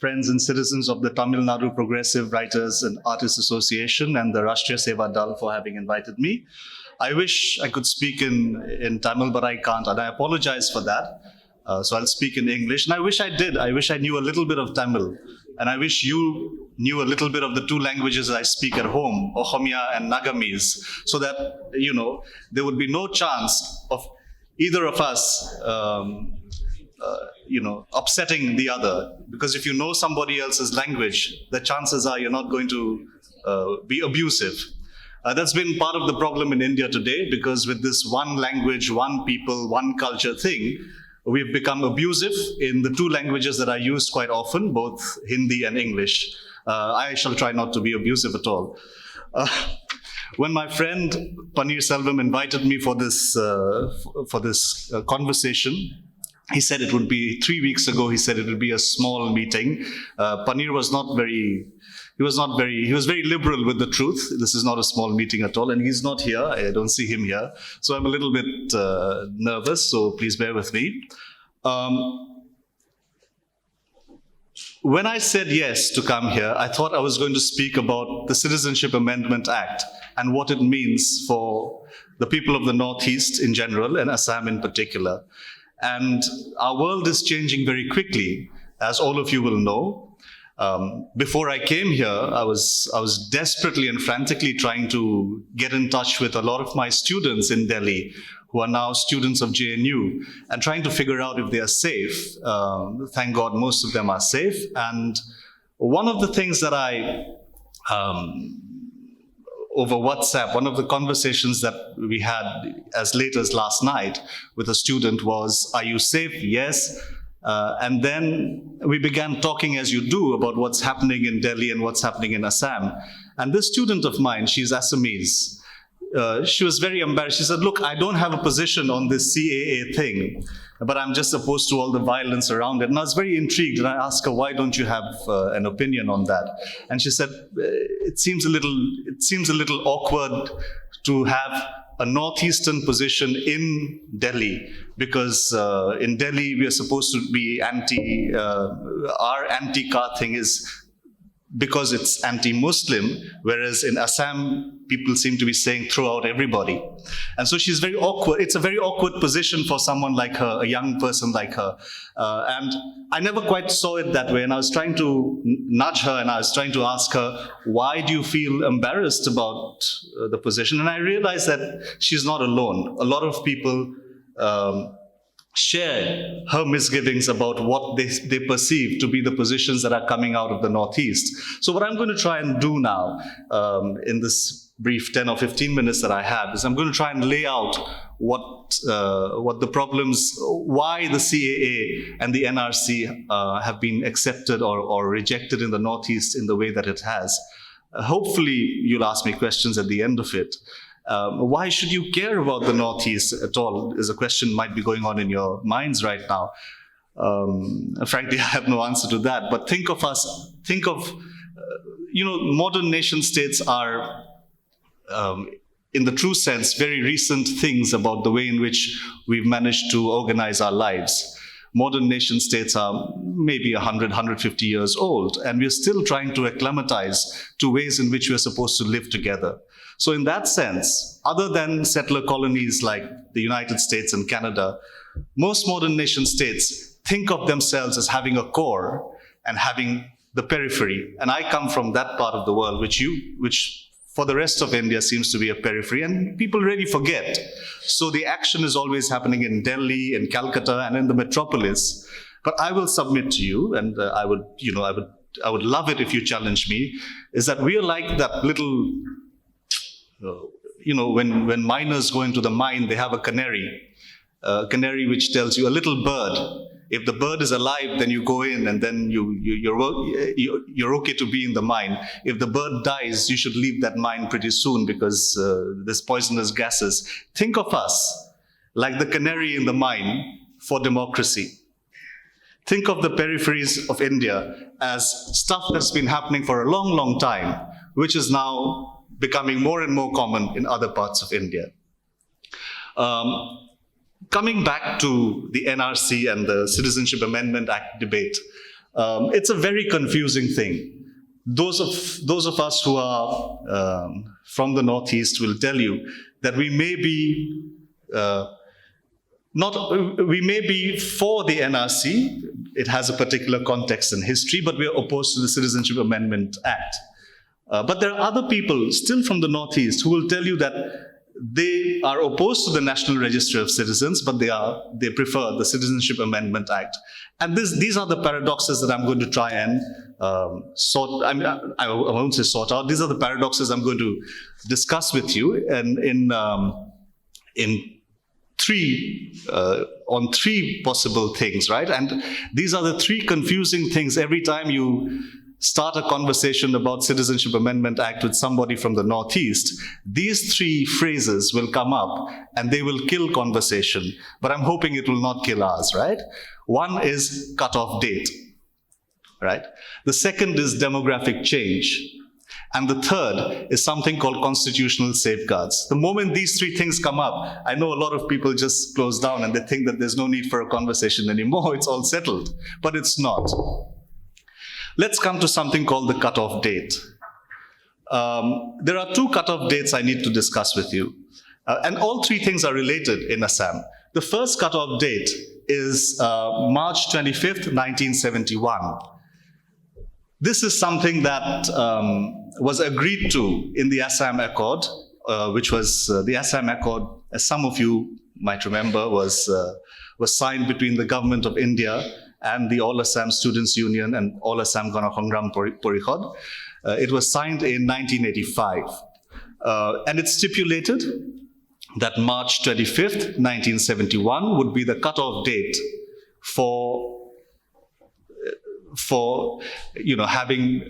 friends and citizens of the Tamil Nadu Progressive Writers and Artists Association and the Rashtriya Seva Dal for having invited me. I wish I could speak in Tamil, but I can't, and I apologize for that. So I'll speak in English, and I wish I did. I wish I knew a little bit of Tamil, and I wish you knew a little bit of the two languages that I speak at home, Ohomia and Nagamese, so that, there would be no chance of either of us, upsetting the other. Because if you know somebody else's language, the chances are you're not going to be abusive. That's been part of the problem in India today, because with this one language, one people, one culture thing, we've become abusive in the two languages that are used quite often, both Hindi and English. I shall try not to be abusive at all. When my friend Paneer Selvam invited me for this conversation, he said it would be 3 weeks ago. He said it would be a small meeting. Paneer was he was very liberal with the truth. This is not a small meeting at all, and he's not here. I don't see him here, so I'm a little bit nervous. So please bear with me. When I said yes to come here, I thought I was going to speak about the Citizenship Amendment Act and what it means for the people of the Northeast in general and Assam in particular. And our world is changing very quickly, as all of you will know. Before I came here, I was desperately and frantically trying to get in touch with a lot of my students in Delhi, who are now students of JNU, and trying to figure out if they are safe. Thank God most of them are safe. And one of the things that over WhatsApp, one of the conversations that we had as late as last night with a student was, "Are you safe?" "Yes." And then we began talking, as you do, about what's happening in Delhi and what's happening in Assam. And this student of mine, she's Assamese. She was very embarrassed. She said, "Look, I don't have a position on this CAA thing, but I'm just opposed to all the violence around it." And I was very intrigued, and I asked her, "Why don't you have an opinion on that?" And she said, it seems a little awkward to have a northeastern position in Delhi, because in Delhi we are supposed to be our anti-car thing is because it's anti-Muslim, whereas in Assam, people seem to be saying throw out everybody. And so she's very awkward. It's a very awkward position for someone like her, a young person like her. And I never quite saw it that way. And I was trying to nudge her, and I was trying to ask her, why do you feel embarrassed about the position? And I realized that she's not alone. A lot of people share her misgivings about what they perceive to be the positions that are coming out of the Northeast. So what I'm going to try and do now in this brief 10 or 15 minutes that I have is I'm going to try and lay out what the problems, why the CAA and the NRC have been accepted or rejected in the Northeast in the way that it has. Hopefully you'll ask me questions at the end of it. Why should you care about the Northeast at all is a question might be going on in your minds right now. Frankly, I have no answer to that. But think of modern nation states are, in the true sense, very recent things about the way in which we've managed to organize our lives. Modern nation states are maybe 100, 150 years old, and we're still trying to acclimatize to ways in which we're supposed to live together. So in that sense, other than settler colonies like the United States and Canada, most modern nation states think of themselves as having a core and having the periphery. And I come from that part of the world, which for the rest of India seems to be a periphery, and people really forget. So the action is always happening in Delhi, in Calcutta, and in the metropolis. But I will submit to you, and I would love it if you challenge me, is that we are like that little, when miners go into the mine, they have a canary which tells you, a little bird. If the bird is alive, then you go in, and then you're okay to be in the mine. If the bird dies, you should leave that mine pretty soon because there's poisonous gases. Think of us like the canary in the mine for democracy. Think of the peripheries of India as stuff that's been happening for a long, long time, which is now becoming more and more common in other parts of India. Coming back to the NRC and the Citizenship Amendment Act debate, It's a very confusing thing. Those of us who are from the Northeast will tell you that we may be we may be for the NRC. It has a particular context and history, but we are opposed to the Citizenship Amendment Act. But there are other people still from the Northeast who will tell you that they are opposed to the National Register of Citizens, but they prefer the Citizenship Amendment Act. And these are the paradoxes that I'm going to try and sort. I mean, I won't say sort out. These are the paradoxes I'm going to discuss with you, and on three possible things, right? And these are the three confusing things every time you start a conversation about Citizenship Amendment Act with somebody from the Northeast. These three phrases will come up and they will kill conversation, but I'm hoping it will not kill ours, right? One is cutoff date, right? The second is demographic change. And the third is something called constitutional safeguards. The moment these three things come up, I know a lot of people just close down and they think that there's no need for a conversation anymore. It's all settled, but it's not. Let's come to something called the cutoff date. There are two cutoff dates I need to discuss with you. And all three things are related in Assam. The first cutoff date is March 25th, 1971. This is something that was agreed to in the Assam Accord, which was the Assam Accord, as some of you might remember, was signed between the government of India and the All Assam Students Union and All Assam Ganahongram Porikhod. It was signed in 1985. And it stipulated that March 25th, 1971 would be the cutoff date for having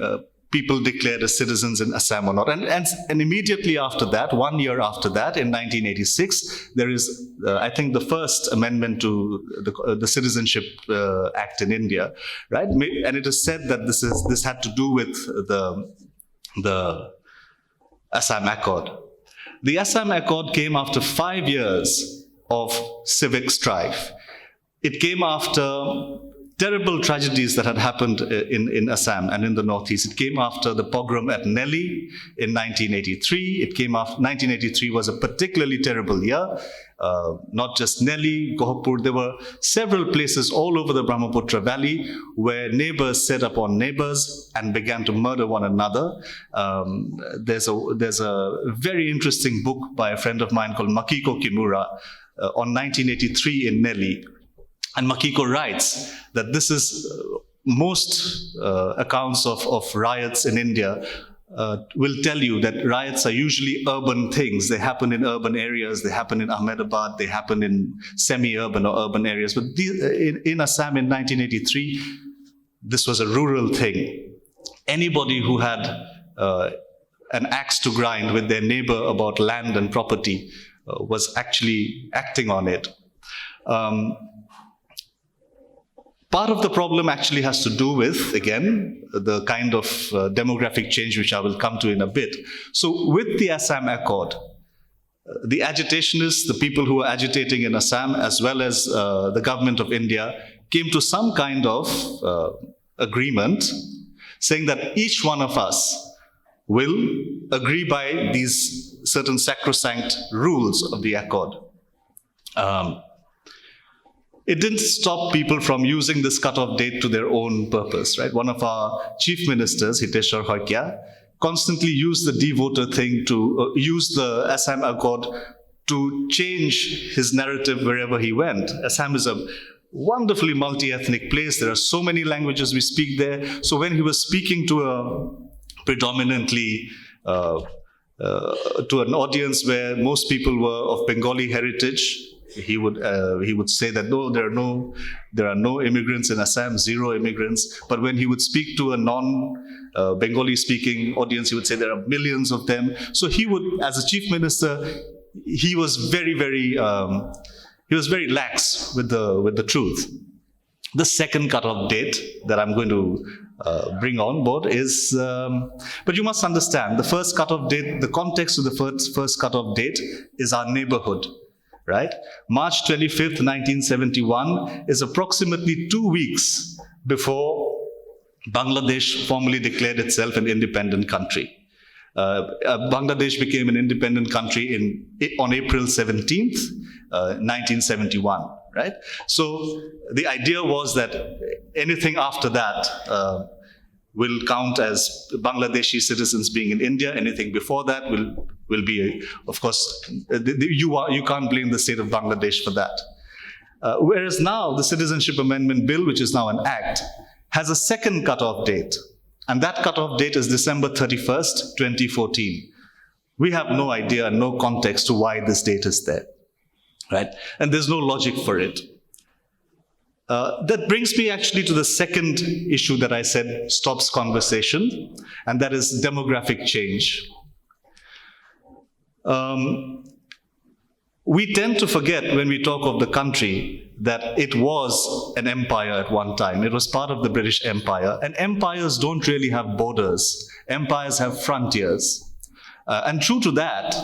people declared as citizens in Assam or not. And immediately after that, 1 year after that, in 1986, there is, I think, the first amendment to the Citizenship Act in India, right? And it is said that this had to do with the Assam Accord. The Assam Accord came after 5 years of civic strife. It came after terrible tragedies that had happened in Assam and in the Northeast. It came after the pogrom at Nellie in 1983. 1983 was a particularly terrible year. Not just Nellie, Guwahati, there were several places all over the Brahmaputra Valley where neighbors set upon neighbors and began to murder one another. There's a very interesting book by a friend of mine called Makiko Kimura on 1983 in Nellie. And Makiko writes that this is most accounts of riots in India will tell you that riots are usually urban things. They happen in urban areas. They happen in Ahmedabad. They happen in semi-urban or urban areas. But in Assam in 1983, this was a rural thing. Anybody who had an axe to grind with their neighbor about land and property was actually acting on it. Part of the problem actually has to do with, again, the kind of demographic change which I will come to in a bit. So with the Assam Accord, the agitationists, the people who were agitating in Assam, as well as the government of India, came to some kind of agreement saying that each one of us will agree by these certain sacrosanct rules of the Accord. It didn't stop people from using this cutoff date to their own purpose, right? One of our chief ministers, Hiteshwar Hoikya, constantly used the de-voter thing to use the Assam Accord to change his narrative wherever he went. Assam is a wonderfully multi-ethnic place. There are so many languages we speak there. So when he was speaking to a predominantly to an audience where most people were of Bengali heritage, he would say that no, there are no immigrants in Assam, zero immigrants. But when he would speak to a non-Bengali speaking audience, he would say there are millions of them. So he would, as a chief minister, he was very lax with the truth. The second cutoff date that I'm going to bring on board is, but you must understand, the first cutoff date, the context of the first cutoff date is our neighborhood. Right? March 25th, 1971 is approximately 2 weeks before Bangladesh formally declared itself an independent country. Bangladesh became an independent country on April 17th, 1971, right? So the idea was that anything after that will count as Bangladeshi citizens being in India. Anything before that will be, of course, you can't blame the state of Bangladesh for that. Whereas now the Citizenship Amendment Bill, which is now an act, has a second cutoff date. And that cutoff date is December 31st, 2014. We have no idea, no context to why this date is there, right? And there's no logic for it. That brings me actually to the second issue that I said stops conversation, and that is demographic change. We tend to forget when we talk of the country that it was an empire at one time. It was part of the British Empire, and empires don't really have borders. Empires have frontiers. And true to that,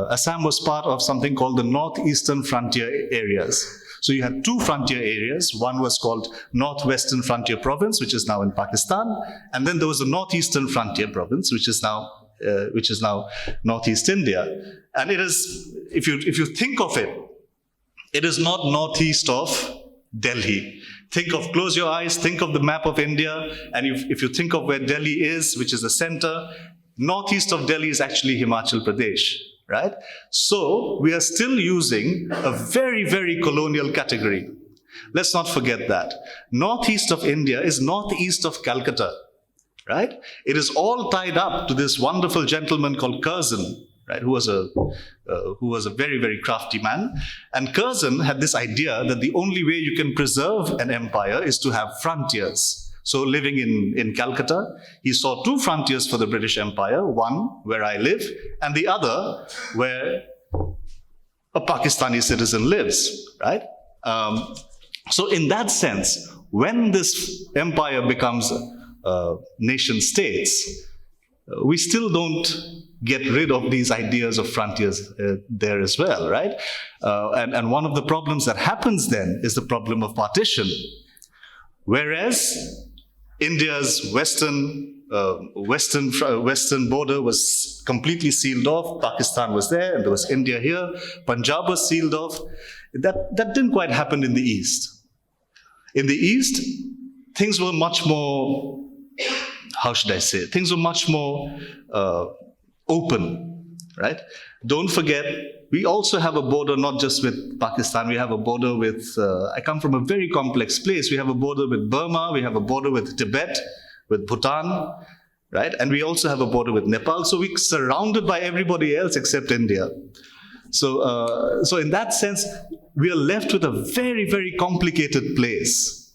Assam was part of something called the Northeastern Frontier Areas. So you had two frontier areas. One was called Northwestern Frontier Province, which is now in Pakistan, and then there was the Northeastern Frontier Province, which is now Northeast India. And it is, if you think of it, it is not northeast of Delhi. Close your eyes, think of the map of India, and if you think of where Delhi is, which is the center, northeast of Delhi is actually Himachal Pradesh, right? So we are still using a very, very colonial category. Let's not forget that. Northeast of India is northeast of Calcutta, right? It is all tied up to this wonderful gentleman called Curzon, right? Who was a very, very crafty man. And Curzon had this idea that the only way you can preserve an empire is to have frontiers. So living in Calcutta, he saw two frontiers for the British Empire, one where I live, and the other where a Pakistani citizen lives, right? So in that sense, when this empire becomes nation states, we still don't get rid of these ideas of frontiers there as well, right? And one of the problems that happens then is the problem of partition. Whereas India's western border was completely sealed off, Pakistan was there, and there was India here, Punjab was sealed off. That didn't quite happen in the East. In the East, things were much more, how should I say it? Things were much more open, right? Don't forget, we also have a border not just with Pakistan, we have a border with, I come from a very complex place. We have a border with Burma, we have a border with Tibet, with Bhutan, right? And we also have a border with Nepal. So we're surrounded by everybody else except India. So in that sense, we are left with a very, very complicated place.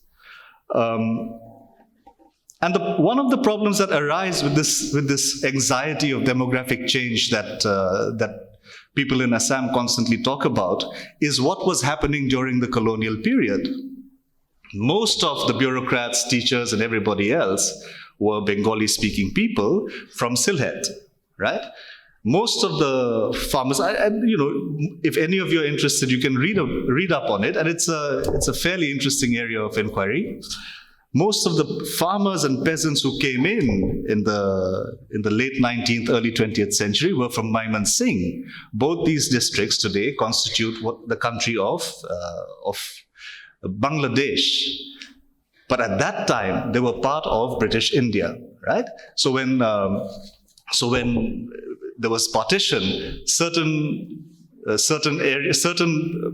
And one of the problems that arise with this anxiety of demographic change that people in Assam constantly talk about is what was happening during the colonial period. Most of the bureaucrats, teachers, and everybody else were Bengali-speaking people from Sylhet, right? Most of the farmers, if any of you are interested, you can read up on it, and it's a fairly interesting area of inquiry. Most of the farmers and peasants who came in the late 19th, early 20th century were from Mymensingh. Both these districts today constitute what the country of Bangladesh. But at that time, they were part of British India, right? So when there was partition, certain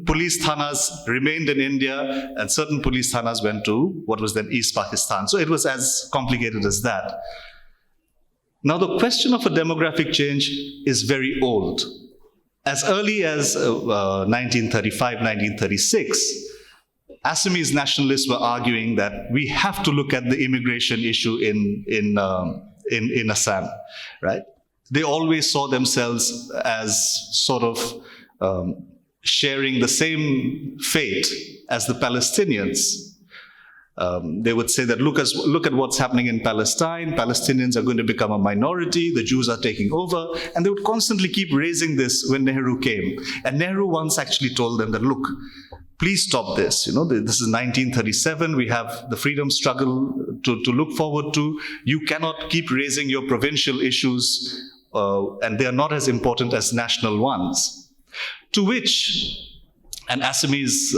police thanas remained in India, and certain police thanas went to what was then East Pakistan. So it was as complicated as that. Now, the question of a demographic change is very old. As early as 1935, 1936, Assamese nationalists were arguing that we have to look at the immigration issue in Assam, right? They always saw themselves as sort of sharing the same fate as the Palestinians. They would say that look at what's happening in Palestine. Palestinians are going to become a minority. The Jews are taking over. And they would constantly keep raising this when Nehru came. And Nehru once actually told them that, look, please stop this. This is 1937. We have the freedom struggle to look forward to. You cannot keep raising your provincial issues, and they are not as important as national ones. To which an Assamese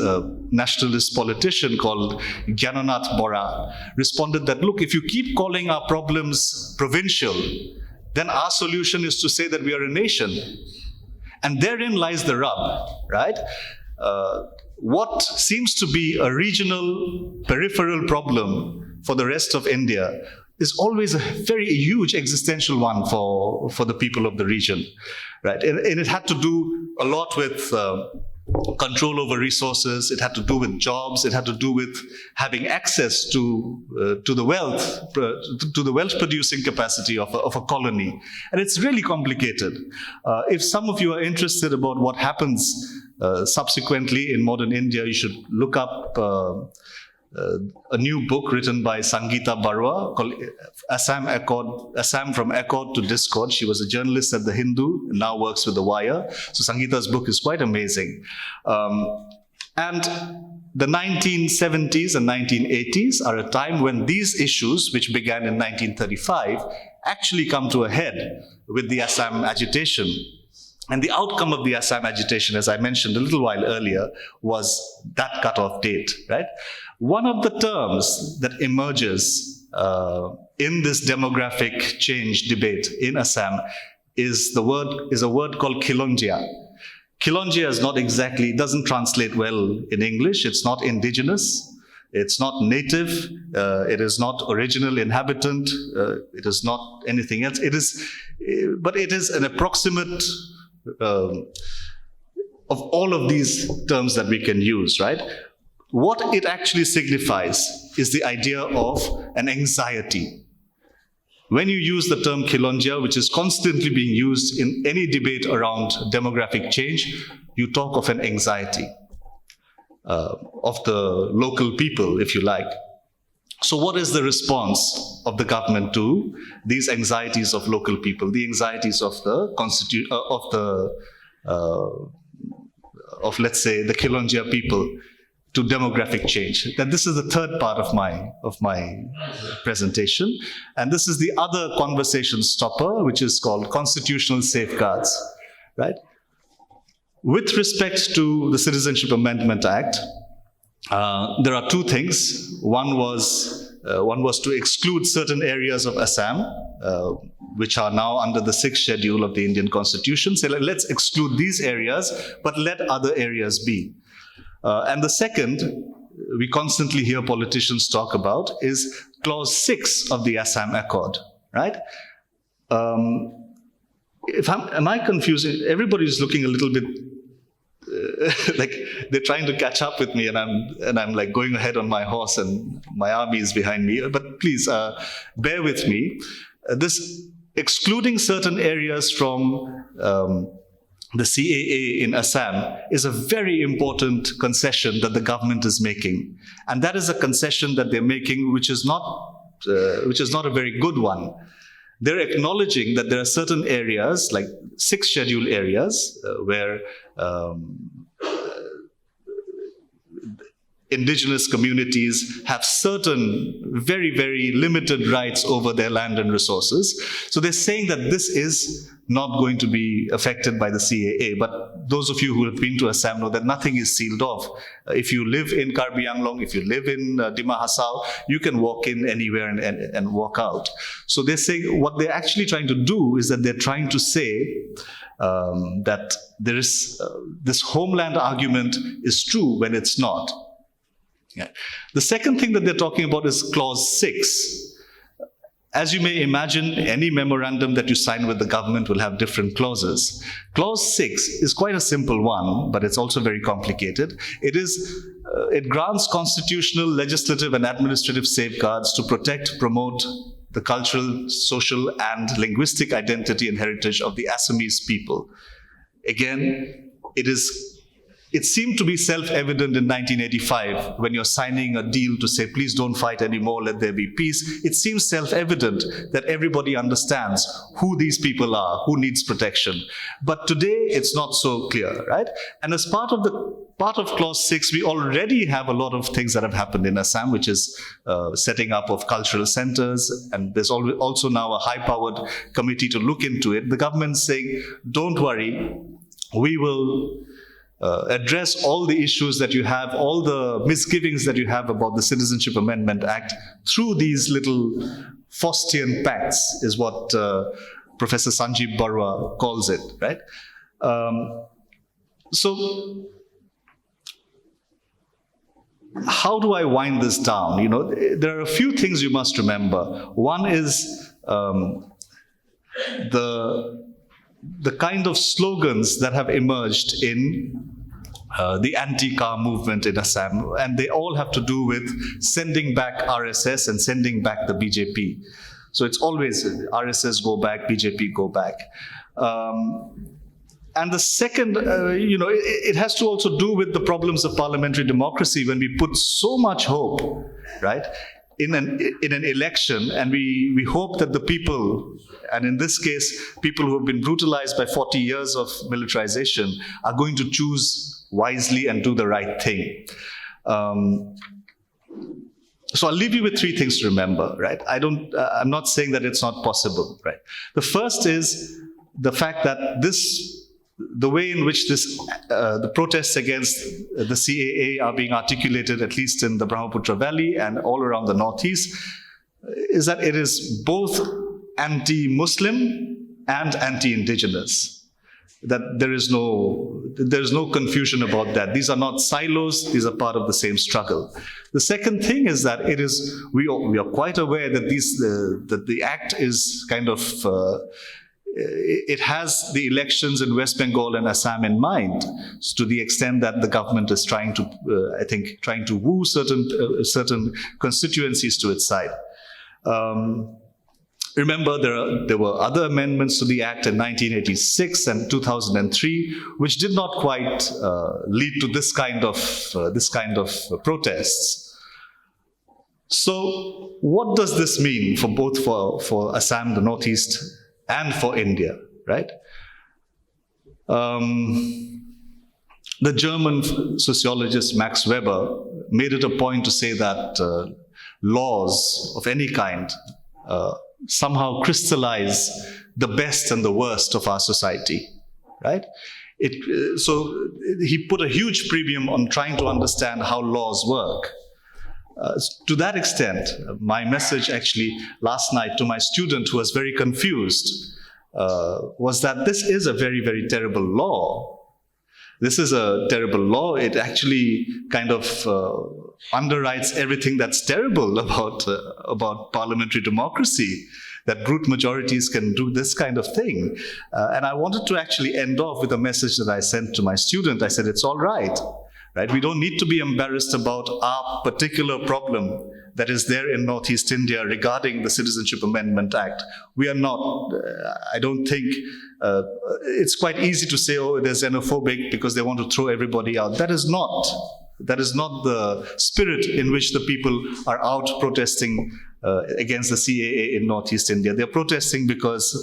nationalist politician called Gyananath Bora responded that, look, if you keep calling our problems provincial, then our solution is to say that we are a nation. And therein lies the rub, right? What seems to be a regional, peripheral problem for the rest of India is always a very huge existential one for the people of the region, right? And it had to do a lot with control over resources. It had to do with jobs. It had to do with having access to the wealth producing capacity of a colony. And it's really complicated. If some of you are interested about what happens subsequently in modern India, you should look up a new book written by Sanjai Barbora called Assam from Accord to Discord. She was a journalist at The Hindu and now works with The Wire. So Sangeeta's book is quite amazing. And the 1970s and 1980s are a time when these issues, which began in 1935, actually come to a head with the Assam agitation. And the outcome of the Assam agitation, as I mentioned a little while earlier, was that cutoff date, right? One of the terms that emerges in this demographic change debate in Assam is a word called Khilonjia. Khilonjia doesn't translate well in English. It's not indigenous. It's not native. It is not original inhabitant. It is not anything else. But it is an approximate of all of these terms that we can use, right? What it actually signifies is the idea of an anxiety. When you use the term Khilonjia, which is constantly being used in any debate around demographic change, you talk of an anxiety of the local people, if you like. So what is the response of the government to these anxieties of local people, the anxieties of let's say the Khilonjia people to demographic change? That this is the third part of my presentation, and this is the other conversation stopper, which is called constitutional safeguards, right? With respect to the Citizenship Amendment Act, there are two things. One was to exclude certain areas of Assam, which are now under the 6th schedule of the Indian Constitution. So let's exclude these areas, but let other areas be. And the second, we constantly hear politicians talk about, is Clause 6 of the Assam Accord, right? Am I confusing? Everybody's looking a little bit like they're trying to catch up with me, and I'm like going ahead on my horse, and my army is behind me. But please bear with me. This excluding certain areas from the CAA in Assam is a very important concession that the government is making, and that is a concession that they're making, which is not a very good one. They're acknowledging that there are certain areas, like 6 schedule areas, where indigenous communities have certain very, very limited rights over their land and resources. So they're saying that this is not going to be affected by the CAA. But those of you who have been to Assam know that nothing is sealed off. If you live in Karbi Anglong, if you live in Dima Hasao, you can walk in anywhere and walk out. So they're saying what they're actually trying to do is that they're trying to say that there is this homeland argument is true when it's not. Yeah. The second thing that they're talking about is Clause 6. As you may imagine, any memorandum that you sign with the government will have different clauses. Clause 6 is quite a simple one, but it's also very complicated. It grants constitutional, legislative, and administrative safeguards to protect, promote the cultural, social, and linguistic identity and heritage of the Assamese people. Again, it it seemed to be self-evident in 1985 when you're signing a deal to say, please don't fight anymore, let there be peace. It seems self-evident that everybody understands who these people are, who needs protection. But today, it's not so clear, right? And as part of Clause 6, we already have a lot of things that have happened in Assam, which is setting up of cultural centers, and there's also now a high-powered committee to look into it. The government's saying, don't worry, we will address all the issues that you have, all the misgivings that you have about the Citizenship Amendment Act through these little Faustian pacts, is what Professor Sanjai Barbora calls it, right? So how do I wind this down? You know, there are a few things you must remember. One is the kind of slogans that have emerged in the anti-car movement in Assam, and they all have to do with sending back RSS and sending back the BJP. So it's always RSS go back, BJP go back. And the second, it has to also do with the problems of parliamentary democracy when we put so much hope, right, in an election, and we hope that the people, and in this case, people who have been brutalized by 40 years of militarization, are going to choose wisely and do the right thing. So I'll leave you with three things to remember, right? I'm not saying that it's not possible, right? The first is the fact that the way in which the protests against the CAA are being articulated, at least in the Brahmaputra Valley and all around the Northeast, is that it is both anti-Muslim and anti-indigenous. That there is no confusion about that. These are not silos, these are part of the same struggle. The second thing is that we are quite aware that that the act is kind of, it has the elections in West Bengal and Assam in mind, to the extent that the government is trying to woo certain constituencies to its side. Remember, there were other amendments to the Act in 1986 and 2003, which did not quite lead to this kind of protests. So, what does this mean for both for Assam, the Northeast, and for India, right? The German sociologist Max Weber made it a point to say that laws of any kind somehow crystallize the best and the worst of our society, right? So he put a huge premium on trying to understand how laws work. To that extent, my message actually last night to my student who was very confused was that this is a very, very terrible law. This is a terrible law. It actually kind of underwrites everything that's terrible about parliamentary democracy, that brute majorities can do this kind of thing. And I wanted to actually end off with a message that I sent to my student. I said, it's all right, right? We don't need to be embarrassed about our particular problem that is there in Northeast India regarding the Citizenship Amendment Act. We are not, I don't think, it's quite easy to say, oh, they're xenophobic because they want to throw everybody out. That is not the spirit in which the people are out protesting against the CAA in Northeast India. They're protesting because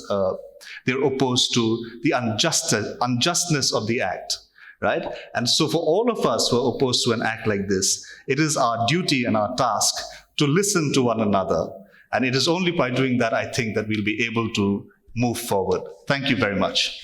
they're opposed to the unjustness of the act, right? And so for all of us who are opposed to an act like this, it is our duty and our task to listen to one another. And it is only by doing that, I think, that we'll be able to move forward. Thank you very much.